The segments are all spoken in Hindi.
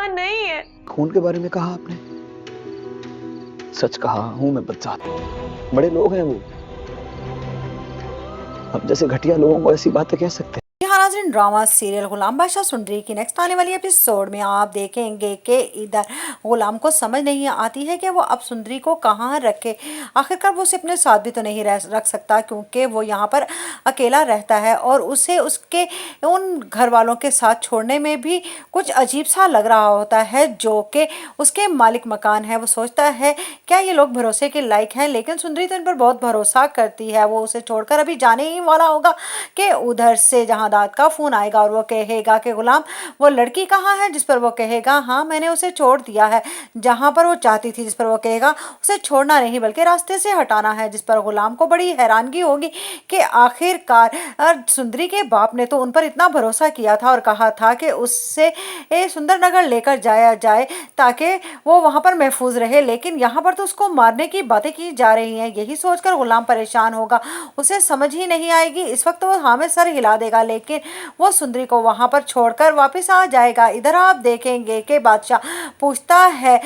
माँ नहीं है। खून के बारे में कहा आपने? सच कहा हूं मैं बदजात। बड़े लोग हैं वो, हम जैसे घटिया लोगों को ऐसी बातें कह सकते हैं? हाँ नाज़रीन, ड्रामा सीरियल गुलाम बादशाह सुंदरी की नेक्स्ट आने वाली एपिसोड में आप देखेंगे कि इधर गुलाम को समझ नहीं आती है कि वो अब सुंदरी को कहाँ रखे। आखिरकार वो उसे अपने साथ भी तो नहीं रख सकता, क्योंकि वो यहाँ पर अकेला रहता है और उसे उसके उन घर वालों के साथ छोड़ने में भी कुछ अजीब सा लग रहा होता है, जो कि उसके मालिक मकान है। वो सोचता है क्या ये लोग भरोसे के लायक हैं, लेकिन सुंदरी तो इन पर बहुत भरोसा करती है। वो उसे छोड़कर अभी जाने ही वाला होगा कि उधर से जहां दाद का फोन आएगा और वो कहेगा कि गुलाम वो लड़की कहाँ है, जिस पर वो कहेगा हाँ मैंने उसे छोड़ दिया है। जहां पर वो चाहती थी, जिस पर वो कहेगा उसे छोड़ना नहीं बल्कि रास्ते से हटाना है। जिस पर गुलाम को बड़ी हैरानगी होगी कि आखिरकार सुंदरी के बाप ने तो उन पर इतना भरोसा किया था और कहा था कि उससे सुंदरनगर लेकर जाया जाए ताकि वो वहां पर महफूज रहे, लेकिन यहाँ पर तो उसको मारने की बातें की जा रही हैं। यही सोचकर गुलाम परेशान होगा, उसे समझ ही नहीं आएगी। इस वक्त वो हाँ में सर हिला देगा, लेकिन वो सुंदरी को वहां पर छोड़कर वापस आ जाएगा। इधर आप देखेंगे कि बादशाह पूछता है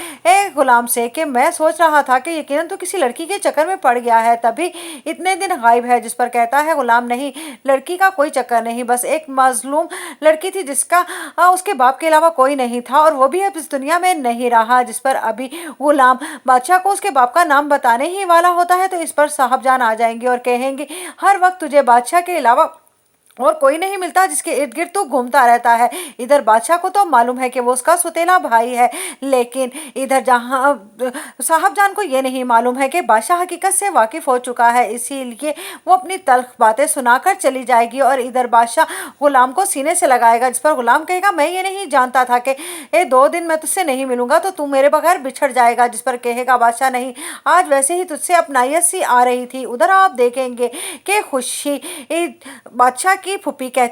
गुलाम से कि मैं सोच रहा था कि यकीनन तो किसी लड़की के चक्कर में पड़ गया है, तभी इतने दिन गायब है। जिस पर कहता है गुलाम नहीं, लड़की का कोई चक्कर नहीं, बस एक मजलूम लड़की थी जिसका उसके बाप के अलावा कोई नहीं था और वो भी अब इस दुनिया में नहीं रहा। जिस पर अभी गुलाम बादशाह को उसके बाप का नाम बताने ही वाला होता है तो इस पर साहबजान आ जाएंगे और कहेंगे हर वक्त तुझे बादशाह के अलावा और कोई नहीं मिलता जिसके इर्द गिर्द तो घूमता रहता है। इधर बादशाह को तो मालूम है कि वो उसका सुतेला भाई है, लेकिन इधर जहां साहबजान को ये नहीं मालूम है कि बादशाह हकीकत से वाकिफ हो चुका है, इसीलिए वो अपनी तल्ख बातें सुनाकर चली जाएगी और इधर बादशाह गुलाम को सीने से लगाएगा। जिस पर गुलाम कहेगा मैं ये नहीं जानता था कि 2 दिन मैं तुझसे नहीं मिलूंगा तो तू मेरे बगैर बिछड़ जाएगा। जिस पर कहेगा बादशाह नहीं, आज वैसे ही तुझसे अपनायत सी आ रही थी। उधर आप देखेंगे कि खुशी बादशाह की फूफी कहती